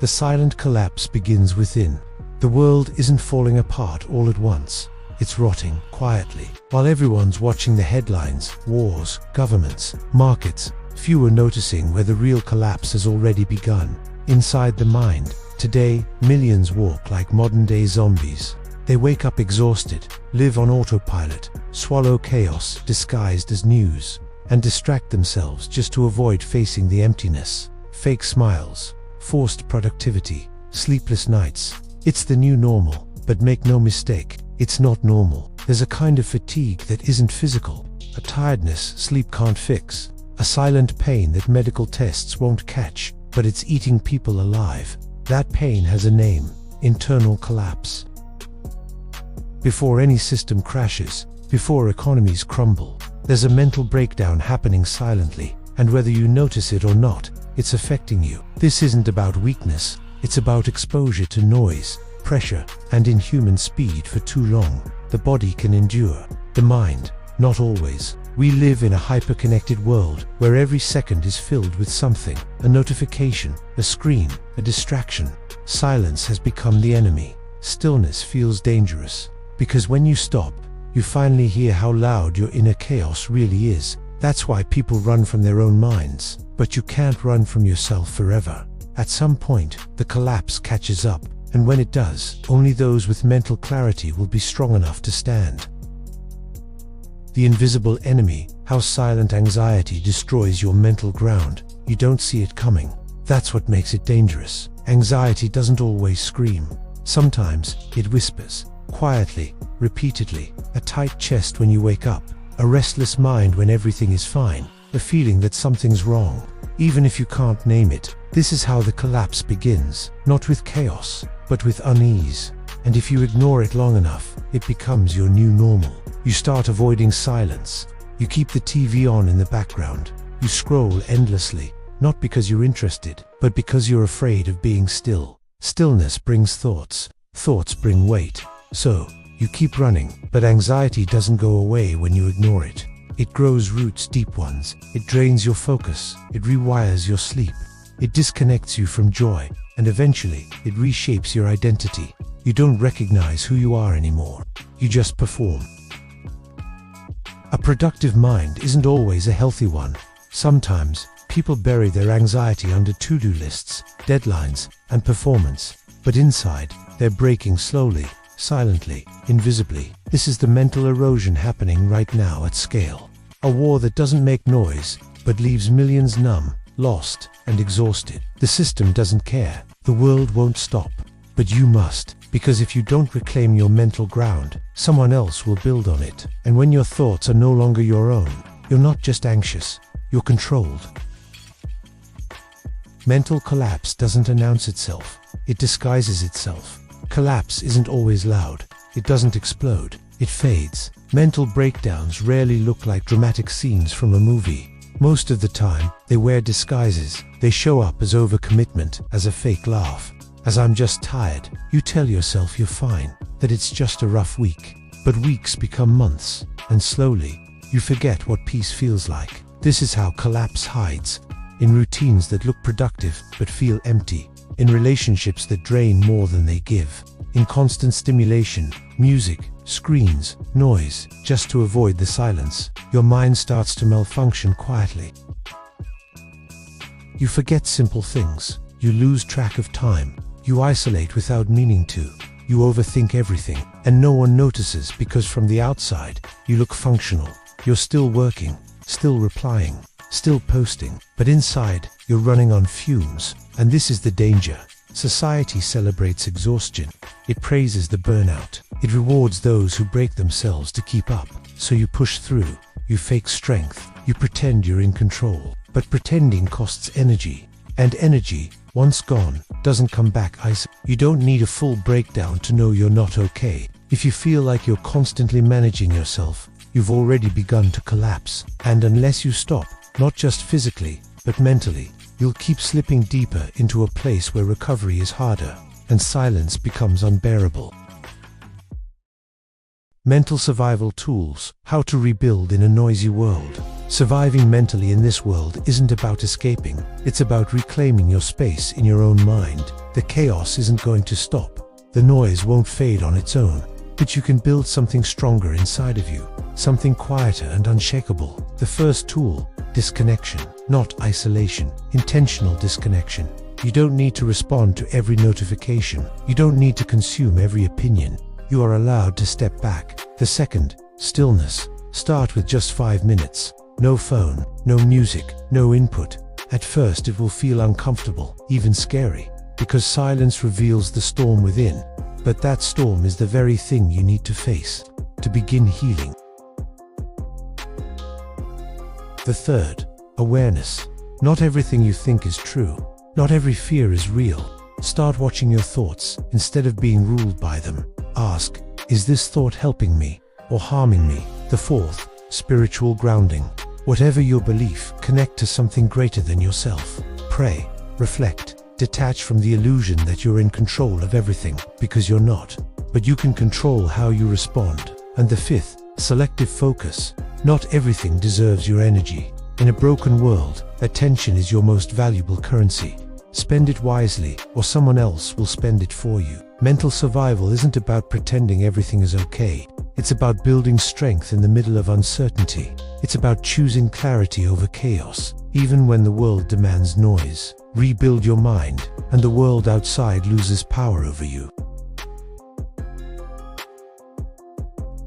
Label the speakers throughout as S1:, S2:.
S1: The silent collapse begins within. The world isn't falling apart all at once. It's rotting quietly. While everyone's watching the headlines, wars, governments, markets, few are noticing where the real collapse has already begun. Inside the mind, today, millions walk like modern-day zombies. They wake up exhausted, live on autopilot, swallow chaos disguised as news, and distract themselves just to avoid facing the emptiness. Fake smiles, forced productivity, sleepless nights. It's the new normal, but make no mistake, it's not normal. There's a kind of fatigue that isn't physical, a tiredness sleep can't fix, a silent pain that medical tests won't catch, but it's eating people alive. That pain has a name: internal collapse. Before any system crashes, before economies crumble, there's a mental breakdown happening silently, and whether you notice it or not, it's affecting you. This isn't about weakness, it's about exposure to noise, pressure, and inhuman speed for too long. The body can endure, the mind, not always. We live in a hyper-connected world where every second is filled with something: a notification, a screen, a distraction. Silence has become the enemy. Stillness feels dangerous, because when you stop, you finally hear how loud your inner chaos really is. That's why people run from their own minds. But you can't run from yourself forever. At some point, the collapse catches up, and when it does, only those with mental clarity will be strong enough to stand. The invisible enemy: how silent anxiety destroys your mental ground. You don't see it coming. That's what makes it dangerous. Anxiety doesn't always scream. Sometimes it whispers, quietly, repeatedly. A tight chest when you wake up, a restless mind when everything is fine, a feeling that something's wrong, even if you can't name it. This is how the collapse begins, not with chaos, but with unease. And if you ignore it long enough, it becomes your new normal. You start avoiding silence. You keep the TV on in the background. You scroll endlessly, not because you're interested, but because you're afraid of being still. Stillness brings thoughts. Thoughts bring weight. So, you keep running, but anxiety doesn't go away when you ignore it. It grows roots, deep ones. It drains your focus. It rewires your sleep. It disconnects you from joy, and eventually, it reshapes your identity. You don't recognize who you are anymore. You just perform. A productive mind isn't always a healthy one. Sometimes, people bury their anxiety under to-do lists, deadlines, and performance. But inside, they're breaking slowly, silently, invisibly. This is the mental erosion happening right now at scale. A war that doesn't make noise, but leaves millions numb, lost, and exhausted. The system doesn't care. The world won't stop. But you must, because if you don't reclaim your mental ground, someone else will build on it. And when your thoughts are no longer your own, you're not just anxious, you're controlled. Mental collapse doesn't announce itself, it disguises itself. Collapse isn't always loud, it doesn't explode, it fades. Mental breakdowns rarely look like dramatic scenes from a movie. Most of the time, they wear disguises. They show up as overcommitment, as a fake laugh, as "I'm just tired." You tell yourself you're fine, that it's just a rough week. But weeks become months, and slowly, you forget what peace feels like. This is how collapse hides: in routines that look productive but feel empty, in relationships that drain more than they give, in constant stimulation, music, screens, noise, just to avoid the silence. Your mind starts to malfunction quietly. You forget simple things. You lose track of time. You isolate without meaning to. You overthink everything, and no one notices because from the outside, you look functional. You're still working, still replying, still posting, but inside, you're running on fumes. And this is the danger. Society celebrates exhaustion. It praises the burnout. It rewards those who break themselves to keep up. So you push through. You fake strength. You pretend you're in control. But pretending costs energy. And energy, once gone, doesn't come back. You don't need a full breakdown to know you're not okay. If you feel like you're constantly managing yourself, you've already begun to collapse. And unless you stop, not just physically, but mentally, you'll keep slipping deeper into a place where recovery is harder, and silence becomes unbearable. Mental survival tools: how to rebuild in a noisy world. Surviving mentally in this world isn't about escaping, it's about reclaiming your space in your own mind. The chaos isn't going to stop. The noise won't fade on its own. But you can build something stronger inside of you, something quieter and unshakable. The first tool, disconnection, not isolation, intentional disconnection. You don't need to respond to every notification. You don't need to consume every opinion. You are allowed to step back. The second, stillness. Start with just 5 minutes. No phone, no music, no input. At first it will feel uncomfortable, even scary, because silence reveals the storm within. But that storm is the very thing you need to face to begin healing. The third, awareness. Not everything you think is true. Not every fear is real. Start watching your thoughts instead of being ruled by them. Ask, is this thought helping me or harming me? The fourth, spiritual grounding. Whatever your belief, connect to something greater than yourself. Pray, reflect. Detach from the illusion that you're in control of everything, because you're not. But you can control how you respond. And the fifth, selective focus. Not everything deserves your energy. In a broken world, attention is your most valuable currency. Spend it wisely, or someone else will spend it for you. Mental survival isn't about pretending everything is okay. It's about building strength in the middle of uncertainty. It's about choosing clarity over chaos, even when the world demands noise. Rebuild your mind, and the world outside loses power over you.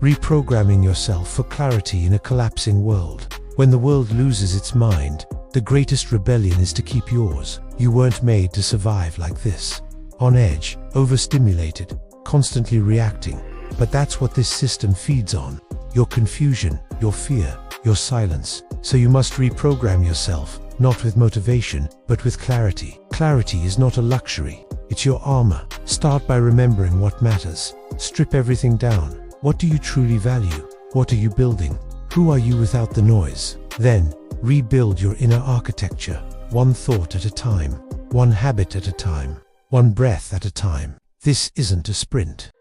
S1: Reprogramming yourself for clarity in a collapsing world. When the world loses its mind, the greatest rebellion is to keep yours. You weren't made to survive like this. On edge, overstimulated, constantly reacting. But that's what this system feeds on. Your confusion, your fear, your silence. So you must reprogram yourself. Not with motivation, but with clarity. Clarity is not a luxury, it's your armor. Start by remembering what matters. Strip everything down. What do you truly value? What are you building? Who are you without the noise? Then, rebuild your inner architecture, one thought at a time, one habit at a time, one breath at a time. This isn't a sprint.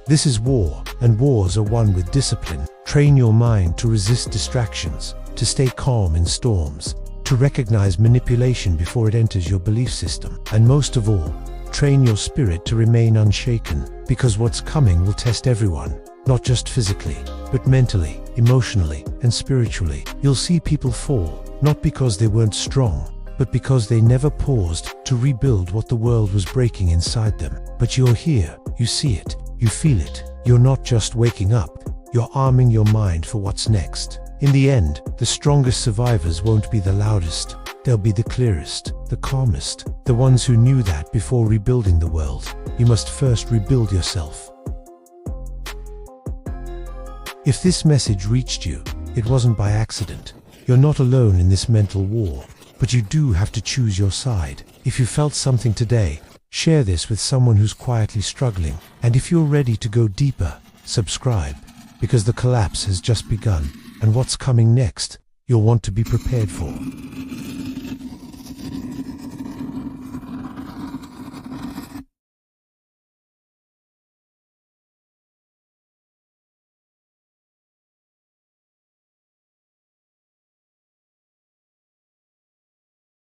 S1: This is war, and wars are won with discipline. Train your mind to resist distractions, to stay calm in storms, to recognize manipulation before it enters your belief system. And most of all, train your spirit to remain unshaken, because what's coming will test everyone, not just physically, but mentally, emotionally, and spiritually. You'll see people fall, not because they weren't strong, but because they never paused to rebuild what the world was breaking inside them. But you're here, you see it, you feel it. You're not just waking up, you're arming your mind for what's next. In the end, the strongest survivors won't be the loudest. They'll be the clearest, the calmest, the ones who knew that before rebuilding the world. You must first rebuild yourself. If this message reached you, it wasn't by accident. You're not alone in this mental war, but you do have to choose your side. If you felt something today, share this with someone who's quietly struggling. And if you're ready to go deeper, subscribe, because the collapse has just begun, and what's coming next, you'll want to be prepared for.